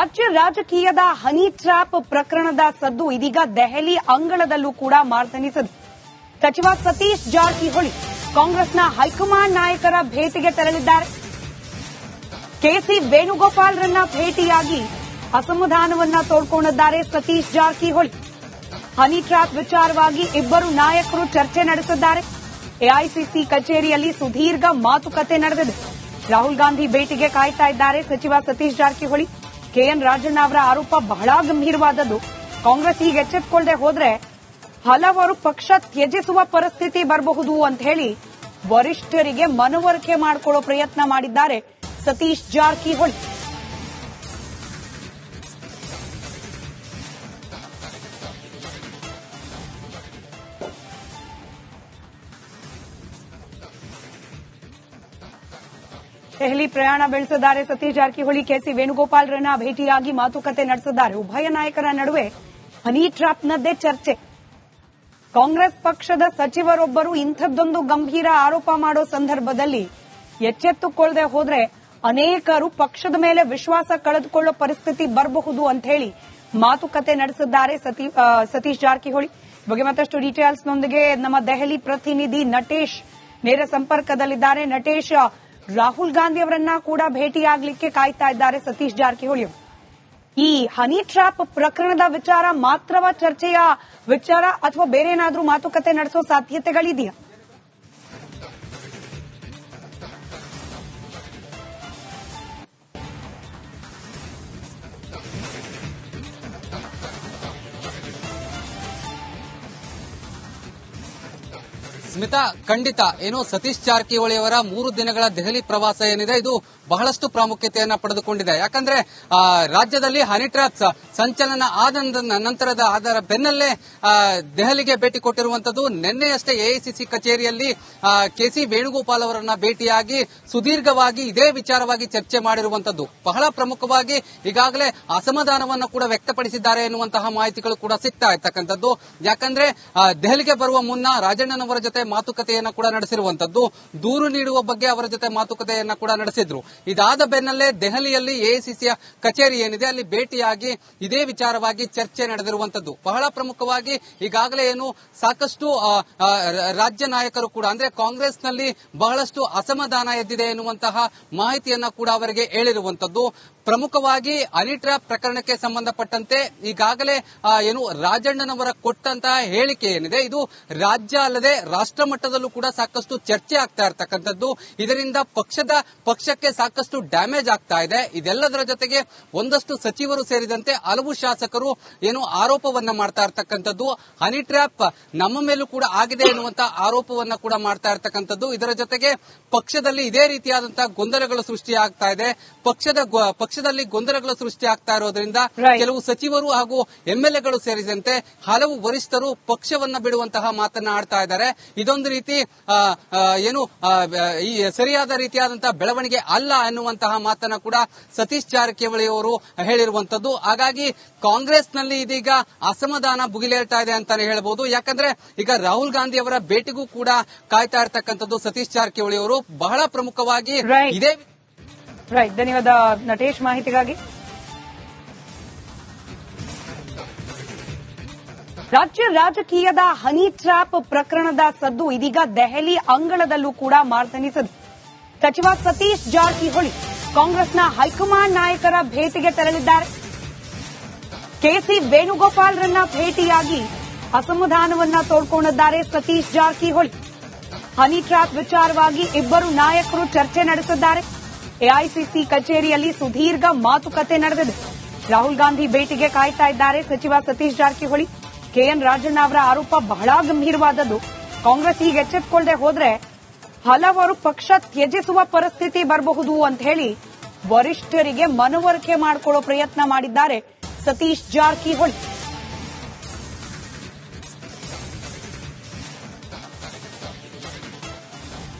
ರಾಜ್ಯ ರಾಜಕೀಯದ honey trap ಪ್ರಕರಣದ ಸದ್ದು ಇದೀಗ ದೆಹಲಿ ಅಂಗಳದಲ್ಲೂ ಕೂಡ ಮಾರ್ದನಿಸಿದೆ. ಸಚಿವ ಸತೀಶ್ ಜಾರಕಿಹೊಳಿ ಕಾಂಗ್ರೆಸ್ನ ಹೈಕಮಾಂಡ್ ನಾಯಕರ ಭೇಟಿಗೆ ತೆರಳಿದ್ದಾರೆ. ಕೆಸಿ ವೇಣುಗೋಪಾಲ್ರನ್ನ ಭೇಟಿಯಾಗಿ ಅಸಮಾಧಾನವನ್ನ ತೋಡ್ಕೊಂಡಿದ್ದಾರೆ ಸತೀಶ್ ಜಾರಕಿಹೊಳಿ. ಹನಿ ಟ್ರ್ಯಾಪ್ ವಿಚಾರವಾಗಿ ಇಬ್ಬರು ನಾಯಕರು ಚರ್ಚೆ ನಡೆಸಿದ್ದಾರೆ. ಎಐಸಿಸಿ ಕಚೇರಿಯಲ್ಲಿ ಸುದೀರ್ಘ ಮಾತುಕತೆ ನಡೆದಿದೆ. ರಾಹುಲ್ ಗಾಂಧಿ ಭೇಟಿಗೆ ಕಾಯ್ತಾ ಇದ್ದಾರೆ ಸಚಿವ ಸತೀಶ್ ಜಾರಕಿಹೊಳಿ. ಕೆಎನ್ ರಾಜಣ್ಣ ಅವರ ಆರೋಪ ಬಹಳ ಗಂಭೀರವಾದದ್ದು. ಕಾಂಗ್ರೆಸ್ ಈಗ ಎಚ್ಚೆತ್ತುಕೊಳ್ಳದೆ ಹೋದ್ರೆ ಹಲವರು ಪಕ್ಷ ತ್ಯಜಿಸುವ ಪರಿಸ್ಥಿತಿ ಬರಬಹುದು ಅಂತ ಹೇಳಿ ವರಿಷ್ಠರಿಗೆ ಮನವರಿಕೆ ಮಾಡಿಕೊಳ್ಳೋ ಪ್ರಯತ್ನ ಮಾಡಿದ್ದಾರೆ ಸತೀಶ್ ಜಾರಕಿಹೊಳಿ. ದೆಹಲಿ ಪ್ರಯಾಣ ಬೆಳೆಸಿದ್ದಾರೆ ಸತೀಶ್ ಜಾರಕಿಹೊಳಿ. ಕೆಸಿ ವೇಣುಗೋಪಾಲ್ರನ್ನ ಭೇಟಿಯಾಗಿ ಮಾತುಕತೆ ನಡೆಸಿದ್ದಾರೆ. ಉಭಯ ನಾಯಕರ ನಡುವೆ ಹನಿ ಟ್ರ್ಯಾಪ್ನದ್ದೇ ಚರ್ಚೆ. ಕಾಂಗ್ರೆಸ್ ಪಕ್ಷದ ಸಚಿವರೊಬ್ಬರು ಇಂಥದ್ದೊಂದು ಗಂಭೀರ ಆರೋಪ ಮಾಡೋ ಸಂದರ್ಭದಲ್ಲಿ ಎಚ್ಚೆತ್ತುಕೊಳ್ಳದೆ ಹೋದ್ರೆ ಅನೇಕರು ಪಕ್ಷದ ಮೇಲೆ ವಿಶ್ವಾಸ ಕಳೆದುಕೊಳ್ಳೋ ಪರಿಸ್ಥಿತಿ ಬರಬಹುದು ಅಂತ ಹೇಳಿ ಮಾತುಕತೆ ನಡೆಸಿದ್ದಾರೆ ಸತೀಶ್ ಜಾರಕಿಹೊಳಿ. ಬಗ್ಗೆ ಮತ್ತಷ್ಟು ಡೀಟೇಲ್ಸ್ನೊಂದಿಗೆ ನಮ್ಮ ದೆಹಲಿ ಪ್ರತಿನಿಧಿ ನಟೇಶ್ ನೇರ ಸಂಪರ್ಕದಲ್ಲಿದ್ದಾರೆ. ನಟೇಶ್, ರಾಹುಲ್ ಗಾಂಧಿ ಅವರನ್ನ ಕೂಡ ಭೇಟಿಯಾಗಲಿಕ್ಕೆ ಕಾಯ್ತಾ ಇದ್ದಾರೆ ಸತೀಶ್ ಜಾರಕಿಹೊಳಿ. ಈ ಹನಿ ಟ್ರ್ಯಾಪ್ ಪ್ರಕರಣದ ವಿಚಾರ ಮಾತ್ರವ ಚರ್ಚೆಯ ವಿಚಾರ ಅಥವಾ ಬೇರೆ ಏನಾದ್ರೂ ಮಾತುಕತೆ ನಡೆಸೋ ಸಾಧ್ಯತೆಗಳಿದೆಯಾ? ಸ್ಮಿತಾ, ಖಂಡಿತ. ಏನು ಸತೀಶ್ ಜಾರಕಿಹೊಳಿ ಅವರ 3 ದಿನಗಳ ದೆಹಲಿ ಪ್ರವಾಸ ಏನಿದೆ ಇದು ಬಹಳಷ್ಟು ಪ್ರಾಮುಖ್ಯತೆಯನ್ನ ಪಡೆದುಕೊಂಡಿದೆ. ಯಾಕಂದ್ರೆ ರಾಜ್ಯದಲ್ಲಿ ಹನಿ ಟ್ರ್ಯಾಪ್ ಸಂಚಲನ ಆದ ನಂತರದ ಅದರ ಬೆನ್ನಲ್ಲೇ ದೆಹಲಿಗೆ ಭೇಟಿ ಕೊಟ್ಟಿರುವಂತದ್ದು. ನಿನ್ನೆಯಷ್ಟೇ ಎಐಸಿಸಿ ಕಚೇರಿಯಲ್ಲಿ ಕೆಸಿ ವೇಣುಗೋಪಾಲ್ ಅವರನ್ನ ಭೇಟಿಯಾಗಿ ಸುದೀರ್ಘವಾಗಿ ಇದೇ ವಿಚಾರವಾಗಿ ಚರ್ಚೆ ಮಾಡಿರುವಂತದ್ದು. ಬಹಳ ಪ್ರಮುಖವಾಗಿ ಈಗಾಗಲೇ ಅಸಮಾಧಾನವನ್ನು ಕೂಡ ವ್ಯಕ್ತಪಡಿಸಿದ್ದಾರೆ ಎನ್ನುವಂತಹ ಮಾಹಿತಿಗಳು ಕೂಡ ಸಿಗ್ತಾ ಇರ್ತಕ್ಕಂಥದ್ದು. ಯಾಕಂದ್ರೆ ದೆಹಲಿಗೆ ಬರುವ ಮುನ್ನ ರಾಜಣ್ಣನವರ ಜೊತೆ ಮಾತುಕತೆಯನ್ನ ಕೂಡ ನಡೆಸಿರುವಂತದ್ದು. ದೂರು ನೀಡುವ ಬಗ್ಗೆ ಅವರ ಜೊತೆ ಮಾತುಕತೆಯನ್ನ ಕೂಡ ನಡೆಸಿದ್ರು. ಇದಾದ ಬೆನ್ನಲ್ಲೇ ದೆಹಲಿಯಲ್ಲಿ ಎಐಸಿಸಿಯ ಕಚೇರಿ ಏನಿದೆ ಅಲ್ಲಿ ಭೇಟಿಯಾಗಿ ಇದೇ ವಿಚಾರವಾಗಿ ಚರ್ಚೆ ನಡೆದಿರುವಂತದ್ದು. ಬಹಳ ಪ್ರಮುಖವಾಗಿ ಈಗಾಗಲೇ ಏನು ಸಾಕಷ್ಟು ರಾಜ್ಯ ನಾಯಕರು ಕೂಡ ಅಂದ್ರೆ ಕಾಂಗ್ರೆಸ್ನಲ್ಲಿ ಬಹಳಷ್ಟು ಅಸಮಾಧಾನ ಎದ್ದಿದೆ ಎನ್ನುವಂತಹ ಮಾಹಿತಿಯನ್ನ ಕೂಡ ಅವರಿಗೆ ಹೇಳಿರುವಂತದ್ದು. ಪ್ರಮುಖವಾಗಿ ಹನಿ ಟ್ರ್ಯಾಪ್ ಪ್ರಕರಣಕ್ಕೆ ಸಂಬಂಧಪಟ್ಟಂತೆ ಈಗಾಗಲೇ ಏನು ರಾಜಣ್ಣನವರ ಕೊಟ್ಟಂತಹ ಹೇಳಿಕೆ ಏನಿದೆ ಇದು ರಾಜ್ಯ ಅಲ್ಲದೆ ರಾಷ್ಟ್ರ ಮಟ್ಟದಲ್ಲೂ ಕೂಡ ಸಾಕಷ್ಟು ಚರ್ಚೆ ಆಗ್ತಾ ಇರತಕ್ಕಂಥದ್ದು. ಇದರಿಂದ ಪಕ್ಷಕ್ಕೆ ಸಾಕಷ್ಟು ಡ್ಯಾಮೇಜ್ ಆಗ್ತಾ ಇದೆ. ಇದೆಲ್ಲದರ ಜೊತೆಗೆ ಒಂದಷ್ಟು ಸಚಿವರು ಸೇರಿದಂತೆ ಹಲವು ಶಾಸಕರು ಏನು ಆರೋಪವನ್ನ ಮಾಡ್ತಾ ಇರತಕ್ಕಂಥದ್ದು. ಹನಿ ಟ್ರ್ಯಾಪ್ ನಮ್ಮ ಮೇಲೂ ಕೂಡ ಆಗಿದೆ ಎನ್ನುವಂತಹ ಆರೋಪವನ್ನ ಕೂಡ ಮಾಡ್ತಾ ಇರತಕ್ಕಂಥದ್ದು. ಇದರ ಜೊತೆಗೆ ಪಕ್ಷದಲ್ಲಿ ಇದೇ ರೀತಿಯಾದಂತಹ ಗೊಂದಲಗಳು ಸೃಷ್ಟಿಯಾಗ್ತಾ ಇದೆ. ಪಕ್ಷದಲ್ಲಿ ಗೊಂದಲಗಳು ಸೃಷ್ಟಿ ಆಗ್ತಾ ಇರೋದ್ರಿಂದ ಕೆಲವು ಸಚಿವರು ಹಾಗೂ ಎಂಎಲ್ಎಗಳು ಸೇರಿದಂತೆ ಹಲವು ವರಿಷ್ಠರು ಪಕ್ಷವನ್ನ ಬಿಡುವಂತಹ ಮಾತನ್ನ ಆಡ್ತಾ ಇದ್ದಾರೆ. ಇದೊಂದು ರೀತಿ ಏನು ಈ ಸರಿಯಾದ ರೀತಿಯಾದಂತಹ ಬೆಳವಣಿಗೆ ಅಲ್ಲ ಎನ್ನುವಂತಹ ಮಾತನ್ನ ಕೂಡ ಸತೀಶ್ ಜಾರಕಿಹೊಳಿ ಅವರು ಹೇಳಿರುವಂತದ್ದು. ಹಾಗಾಗಿ ಕಾಂಗ್ರೆಸ್ನಲ್ಲಿ ಇದೀಗ ಅಸಮಾಧಾನ ಭುಗಿಲೇಳ್ತಾ ಇದೆ ಅಂತಾನೆ ಹೇಳಬಹುದು. ಯಾಕಂದ್ರೆ ಈಗ ರಾಹುಲ್ ಗಾಂಧಿ ಅವರ ಭೇಟಿಗೂ ಕೂಡ ಕಾಯ್ತಾ ಇರತಕ್ಕಂಥದ್ದು ಸತೀಶ್ ಜಾರಕಿಹೊಳಿ ಅವರು. ಬಹಳ ಪ್ರಮುಖವಾಗಿ ಇದೇ ಧನ್ಯವಾದ ನಟೇಶ್ ಮಾಹಿತಿಗಾಗಿ. ರಾಜ್ಯ ರಾಜಕೀಯದ ಹನಿ ಟ್ರ್ಯಾಪ್ ಪ್ರಕರಣದ ಸದ್ದು ಇದೀಗ ದೆಹಲಿ ಅಂಗಳದಲ್ಲೂ ಕೂಡ ಮಾರ್ದನಿಸಿದೆ. ಸಚಿವ ಸತೀಶ್ ಜಾರಕಿಹೊಳಿ ಕಾಂಗ್ರೆಸ್ನ ಹೈಕಮಾಂಡ್ ನಾಯಕರ ಭೇಟಿಗೆ ತೆರಳಿದ್ದಾರೆ. ಕೆಸಿ ವೇಣುಗೋಪಾಲ್ರನ್ನ ಭೇಟಿಯಾಗಿ ಅಸಮಾಧಾನವನ್ನ ತೋಡ್ಕೊಂಡಿದ್ದಾರೆ ಸತೀಶ್ ಜಾರಕಿಹೊಳಿ. ಹನಿ ಟ್ರ್ಯಾಪ್ ವಿಚಾರವಾಗಿ ಇಬ್ಬರು ನಾಯಕರು ಚರ್ಚೆ ನಡೆಸಿದ್ದಾರೆ. ಎಐಸಿಸಿ ಕಚೇರಿಯಲ್ಲಿ ಸುದೀರ್ಘ ಮಾತುಕತೆ ನಡೆದಿದೆ. ರಾಹುಲ್ ಗಾಂಧಿ ಭೇಟಿಗೆ ಕಾಯ್ತಾ ಇದ್ದಾರೆ ಸಚಿವ ಸತೀಶ್ ಜಾರಕಿಹೊಳಿ. ಕೆಎನ್ ರಾಜಣ್ಣ ಅವರ ಆರೋಪ ಬಹಳ ಗಂಭೀರವಾದದ್ದು. ಕಾಂಗ್ರೆಸ್ ಈಗ ಎಚ್ಚೆತ್ತುಕೊಳ್ಳದೆ ಹೋದ್ರೆ ಹಲವರು ಪಕ್ಷ ತ್ಯಜಿಸುವ ಪರಿಸ್ಥಿತಿ ಬರಬಹುದು ಅಂತ ಹೇಳಿ ವರಿಷ್ಠರಿಗೆ ಮನವರಿಕೆ ಮಾಡಿಕೊಳ್ಳೋ ಪ್ರಯತ್ನ ಮಾಡಿದ್ದಾರೆ ಸತೀಶ್ ಜಾರಕಿಹೊಳಿ.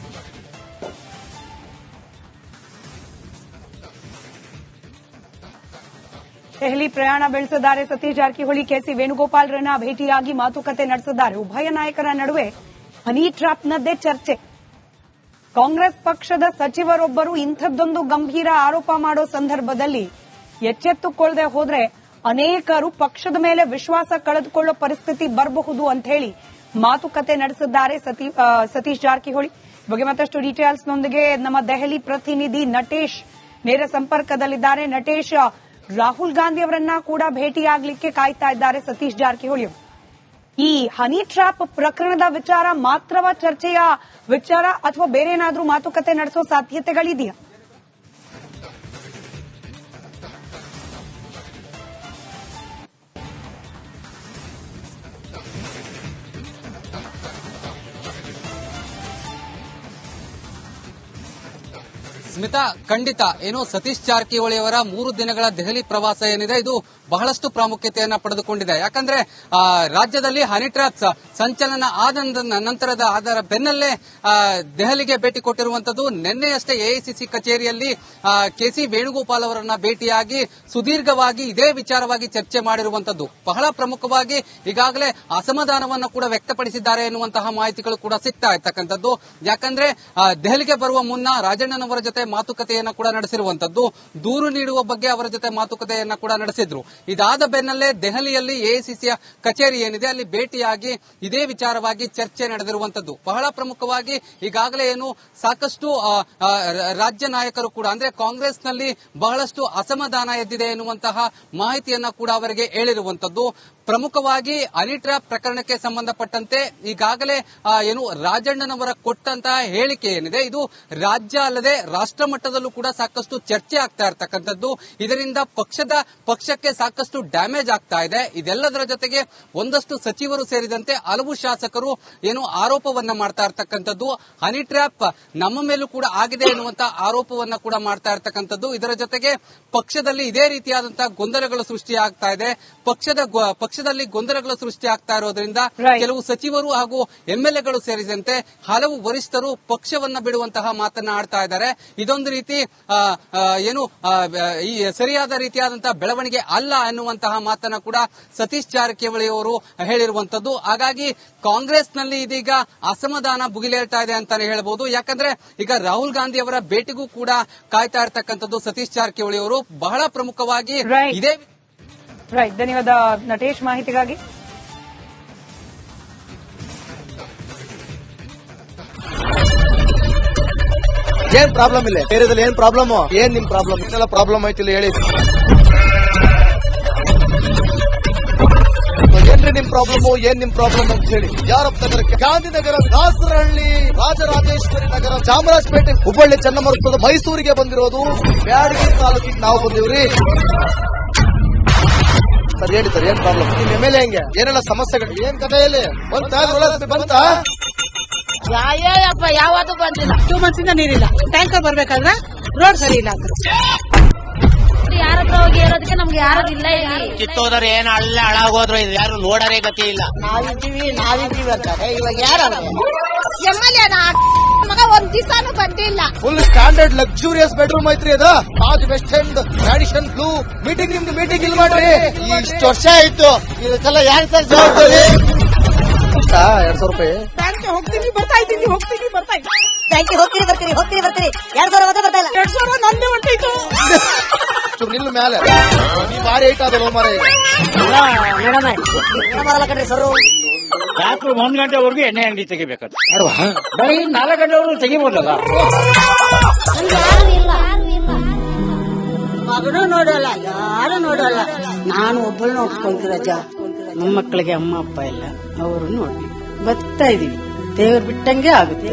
ದೆಹಲಿ ಪ್ರಯಾಣ ಬೆಳೆಸಿದ್ದಾರೆ ಸತೀಶ್ ಜಾರಕಿಹೊಳಿ. ಕೆಸಿ ವೇಣುಗೋಪಾಲ್ರನ್ನ ಭೇಟಿಯಾಗಿ ಮಾತುಕತೆ ನಡೆಸಿದ್ದಾರೆ. ಉಭಯ ನಾಯಕರ ನಡುವೆ ಹನಿ ಟ್ರ್ಯಾಪ್ನದ್ದೇ ಚರ್ಚೆ. ಕಾಂಗ್ರೆಸ್ ಪಕ್ಷದ ಸಚಿವರೊಬ್ಬರು ಇಂಥದ್ದೊಂದು ಗಂಭೀರ ಆರೋಪ ಮಾಡೋ ಸಂದರ್ಭದಲ್ಲಿ ಎಚ್ಚೆತ್ತುಕೊಳ್ಳದೆ ಹೋದ್ರೆ ಅನೇಕರು ಪಕ್ಷದ ಮೇಲೆ ವಿಶ್ವಾಸ ಕಳೆದುಕೊಳ್ಳೋ ಪರಿಸ್ಥಿತಿ ಬರಬಹುದು ಅಂತ ಹೇಳಿ ಮಾತುಕತೆ ನಡೆಸಿದ್ದಾರೆ ಸತೀಶ್ ಜಾರಕಿಹೊಳಿ. ಬಗ್ಗೆ ಮತ್ತಷ್ಟು ಡೀಟೇಲ್ಸ್ ನೊಂದಿಗೆ ನಮ್ಮ ದೆಹಲಿ ಪ್ರತಿನಿಧಿ ನಟೇಶ್ ನೇರ ಸಂಪರ್ಕದಲ್ಲಿದ್ದಾರೆ. ನಟೇಶ್, ರಾಹುಲ್ ಗಾಂಧಿ ಅವರನ್ನ ಕೂಡ ಭೇಟಿಯಾಗಲಿಕ್ಕೆ ಕಾಯ್ತಾ ಇದ್ದಾರೆ ಸತೀಶ್ ಜಾರಕಿಹೊಳಿ. ಈ ಹನಿ ಟ್ರ್ಯಾಪ್ ಪ್ರಕರಣದ ವಿಚಾರ ಮಾತ್ರವ ಚರ್ಚೆಯ ವಿಚಾರ ಅಥವಾ ಬೇರೆ ಏನಾದ್ರೂ ಮಾತುಕತೆ ನಡೆಸೋ ಸಾಧ್ಯತೆಗಳಿದೆಯಾ? ಸ್ಮಿತಾ, ಖಂಡಿತ ಏನು ಸತೀಶ್ ಜಾರಕಿಹೊಳಿ ಅವರ 3 ದಿನಗಳ ದೆಹಲಿ ಪ್ರವಾಸ ಏನಿದೆ ಇದು ಬಹಳಷ್ಟು ಪ್ರಾಮುಖ್ಯತೆಯನ್ನ ಪಡೆದುಕೊಂಡಿದೆ. ಯಾಕಂದ್ರೆ ರಾಜ್ಯದಲ್ಲಿ ಹನಿ ಟ್ರ್ಯಾಪ್ಸ್ ಸಂಚಲನ ಆದ ನಂತರದ ಅದರ ಬೆನ್ನಲ್ಲೇ ದೆಹಲಿಗೆ ಭೇಟಿ ಕೊಟ್ಟಿರುವಂತದ್ದು. ನಿನ್ನೆಯಷ್ಟೇ ಎಐಸಿಸಿ ಕಚೇರಿಯಲ್ಲಿ ಕೆಸಿ ವೇಣುಗೋಪಾಲ್ ಅವರನ್ನ ಭೇಟಿಯಾಗಿ ಸುದೀರ್ಘವಾಗಿ ಇದೇ ವಿಚಾರವಾಗಿ ಚರ್ಚೆ ಮಾಡಿರುವಂತದ್ದು. ಬಹಳ ಪ್ರಮುಖವಾಗಿ ಈಗಾಗಲೇ ಅಸಮಾಧಾನವನ್ನು ಕೂಡ ವ್ಯಕ್ತಪಡಿಸಿದ್ದಾರೆ ಎನ್ನುವಂತಹ ಮಾಹಿತಿಗಳು ಕೂಡ ಸಿಗ್ತಾ ಇರ್ತಕ್ಕಂಥದ್ದು. ಯಾಕಂದ್ರೆ ದೆಹಲಿಗೆ ಬರುವ ಮುನ್ನ ರಾಜಣ್ಣನವರ ಜೊತೆ ಮಾತುಕತೆಯನ್ನ ಕೂಡ ನಡೆಸಿರುವಂತದ್ದು. ದೂರು ನೀಡುವ ಬಗ್ಗೆ ಅವರ ಜೊತೆ ಮಾತುಕತೆಯನ್ನ ಕೂಡ ನಡೆಸಿದ್ರು. ಇದಾದ ಬೆನ್ನಲ್ಲೇ ದೆಹಲಿಯಲ್ಲಿ ಎಐಸಿಸಿಯ ಕಚೇರಿ ಏನಿದೆ ಅಲ್ಲಿ ಭೇಟಿಯಾಗಿ ಇದೇ ವಿಚಾರವಾಗಿ ಚರ್ಚೆ ನಡೆದಿರುವಂತದ್ದು. ಬಹಳ ಪ್ರಮುಖವಾಗಿ ಈಗಾಗಲೇ ಏನು ಸಾಕಷ್ಟು ರಾಜ್ಯ ನಾಯಕರು ಕೂಡ ಅಂದ್ರೆ ಕಾಂಗ್ರೆಸ್ನಲ್ಲಿ ಬಹಳಷ್ಟು ಅಸಮಾಧಾನ ಎದ್ದಿದೆ ಎನ್ನುವಂತಹ ಮಾಹಿತಿಯನ್ನ ಕೂಡ ಅವರಿಗೆ ಹೇಳಿರುವಂತದ್ದು. ಪ್ರಮುಖವಾಗಿ ಹನಿ ಟ್ರ್ಯಾಪ್ ಪ್ರಕರಣಕ್ಕೆ ಸಂಬಂಧಪಟ್ಟಂತೆ ಈಗಾಗಲೇ ಏನು ರಾಜಣ್ಣನವರ ಕೊಟ್ಟಂತಹ ಹೇಳಿಕೆ ಏನಿದೆ ಇದು ರಾಜ್ಯ ಅಲ್ಲದೆ ರಾಷ್ಟ್ರ ಮಟ್ಟದಲ್ಲೂ ಕೂಡ ಸಾಕಷ್ಟು ಚರ್ಚೆ ಆಗ್ತಾ ಇರತಕ್ಕಂಥದ್ದು. ಇದರಿಂದ ಪಕ್ಷಕ್ಕೆ ಸಾಕಷ್ಟು ಡ್ಯಾಮೇಜ್ ಆಗ್ತಾ ಇದೆ. ಇದೆಲ್ಲದರ ಜೊತೆಗೆ ಒಂದಷ್ಟು ಸಚಿವರು ಸೇರಿದಂತೆ ಹಲವು ಶಾಸಕರು ಏನು ಆರೋಪವನ್ನ ಮಾಡ್ತಾ ಇರತಕ್ಕಂಥದ್ದು. ಹನಿ ಟ್ರ್ಯಾಪ್ ನಮ್ಮ ಮೇಲೂ ಕೂಡ ಆಗಿದೆ ಎನ್ನುವಂತಹ ಆರೋಪವನ್ನ ಕೂಡ ಮಾಡ್ತಾ ಇರತಕ್ಕಂಥದ್ದು. ಇದರ ಜೊತೆಗೆ ಪಕ್ಷದಲ್ಲಿ ಇದೇ ರೀತಿಯಾದಂತಹ ಗೊಂದಲಗಳು ಸೃಷ್ಟಿಯಾಗ್ತಾ ಇದೆ. ಪಕ್ಷದಲ್ಲಿ ಗೊಂದಲಗಳು ಸೃಷ್ಟಿ ಆಗ್ತಾ ಇರೋದ್ರಿಂದ ಕೆಲವು ಸಚಿವರು ಹಾಗೂ ಎಂಎಲ್ಎಗಳು ಸೇರಿದಂತೆ ಹಲವು ವರಿಷ್ಠರು ಪಕ್ಷವನ್ನ ಬಿಡುವಂತಹ ಮಾತನ್ನ ಆಡ್ತಾ ಇದ್ದಾರೆ. ಇದೊಂದು ರೀತಿ ಏನು ಈ ಸರಿಯಾದ ರೀತಿಯಾದಂತಹ ಬೆಳವಣಿಗೆ ಅಲ್ಲ ಎನ್ನುವಂತಹ ಮಾತನ್ನ ಕೂಡ ಸತೀಶ್ ಜಾರಕಿಹೊಳಿ ಅವರು ಹೇಳಿರುವಂತದ್ದು. ಹಾಗಾಗಿ ಕಾಂಗ್ರೆಸ್ನಲ್ಲಿ ಇದೀಗ ಅಸಮಾಧಾನ ಭುಗಿಲೇಳ್ತಾ ಇದೆ ಅಂತಾನೆ ಹೇಳಬಹುದು. ಯಾಕಂದ್ರೆ ಈಗ ರಾಹುಲ್ ಗಾಂಧಿ ಅವರ ಭೇಟಿಗೂ ಕೂಡ ಕಾಯ್ತಾ ಇರತಕ್ಕಂಥದ್ದು ಸತೀಶ್ ಜಾರಕಿಹೊಳಿ ಅವರು. ಬಹಳ ಪ್ರಮುಖವಾಗಿ ಇದೇ ಧನ್ಯವಾದ ನಟೇಶ್ ಮಾಹಿತಿಗಾಗಿ. ಏನ್ ಪ್ರಾಬ್ಲಮ್ ಇಲ್ಲ ಏರಿಯಾದಲ್ಲಿ ಏನ್ ಪ್ರಾಬ್ಲಮ್ ಏನ್ ನಿಮ್ ಪ್ರಾಬ್ಲಮ್ ಇದೆಲ್ಲ ಪ್ರಾಬ್ಲಮ್ ಆಯ್ತಿಲ್ಲ ಹೇಳಿ. ಏನ್ರಿ ನಿಮ್ ಪ್ರಾಬ್ಲಮ್ ಅಂತ ಹೇಳಿ. ಯಾರಪ್ಪ ನಗರಕ್ಕೆ ಗಾಂಧಿನಗರ, ದಾಸರಹಳ್ಳಿ, ರಾಜರಾಜೇಶ್ವರಿ ನಗರ, ಚಾಮರಾಜಪೇಟೆ, ಹುಬ್ಬಳ್ಳಿ, ಚನ್ನಮರುತ್ತದ, ಮೈಸೂರಿಗೆ ಬಂದಿರೋದು. ಬ್ಯಾಡಗಿ ತಾಲೂಕಿಗೆ ನಾವು ಬಂದಿವ್ರಿ. ಸರ್ ಹೇಳಿ ಸರ್ ಏನ್ ಪ್ರಾಬ್ಲಮ್ ನಿಮ್ ಎಮ್ಎಲ್ಎ ಹೆಂಗೆ ಏನೆಲ್ಲ ಸಮಸ್ಯೆಗಳು ಏನ್ ಕಥೆಯಲ್ಲಿ ಬಂತ ಯಾಯಪ್ಪ ಯಾವತ್ತೂ ಬಂದಿಲ್ಲ. 2 months ಇಂದ ನೀರಿಲ್ಲ. ಟ್ಯಾಂಕರ್ ಬರ್ಬೇಕಾದ್ರೆ ರೋಡ್ ಸರಿ ಇಲ್ಲ ಅಂತ ಯಾರ ಹತ್ರ ಹೋಗಿ ಹೇಳೋದಕ್ಕೆ ನಮ್ಗೆ ಯಾರು ಇಲ್ಲ. ಕಿತ್ತೋದ್ರೆ ಏನು ಅಲ್ಲ ಹಾಳಾಗೋದ್ರು ಇದು ಯಾರು ನೋಡರೇ ಗತಿ ಇಲ್ಲ. ನಾವಿದ್ದೀವಿ ಅಂತಾರೆ ಇವಾಗ ಯಾರು ಎಮ್ಎಲ್ಎ ಮಗ ಒಂದ್ ದಿವಸನೂ ಬಂದಿಲ್ಲ. ಫುಲ್ ಸ್ಟ್ಯಾಂಡರ್ಡ್ ಲಕ್ಸುರಿಯಸ್ ಬೆಡ್ರೂಮ್ ಐತ್ರಿ ಅದ. Taj west end tradition blue meeting ನಿಮ್ದು ಮೀಟಿಂಗ್ ಇಲ್ಲಿ ಮಾಡ್ರಿ. ಇಷ್ಟು ವರ್ಷ ಆಯ್ತು ಇದಕ್ಕೆಲ್ಲ ಯಾರು ಸರ್ ಜವಾಬ್ದಾರಿ? 200 ರೂಪಾಯಿ ಹೋಗ್ತೀನಿ ಬರ್ತಾ ಇದ್ದೀನಿ ಬ್ಯಾಂಕಿಗೆ ಹೋಗ್ತೀನಿ ಬರ್ತೀರಿ 2,000 ಮಾತ್ರ ಬರ್ತಾ ಇಲ್ಲ. 2,000 ನಂದೇ ಹೊಂಟೈತು. ನಿಲ್ಲು ಮೇಲೆ ನೀವು ಭಾರಿ ಐಟ್ ಆದ ಮಾರೇ ಬರಲ್ಲ ಕಣ್ರಿ ಸರ್. ರಾತ್ರಿ 1 ಗಂಟೆವರೆಗೂ ಎಣ್ಣೆ ಅಂಗಡಿ ತೆಗಿಬೇಕಂತ ಬರೀ 4 ಗಂಟೆವರೆಗೂ ತೆಗಿಬೋದಲ್ಲ. ಮಗನೂ ನೋಡಲ್ಲ, ಯಾರು ನೋಡಲ್ಲ. ನಾನು ಒಬ್ಬಳು ನೋಡ್ಕೊಂತೀರ ಅಜ್ಜ. ನಮ್ಮ ಮಕ್ಕಳಿಗೆ ಅಮ್ಮ ಅಪ್ಪ ಇಲ್ಲ, ಅವರು ನೋಡಿ ಬರ್ತಾ ಇದೀವಿ. ದೇವ್ರು ಬಿಟ್ಟಂಗೆ ಆಗುತ್ತೆ.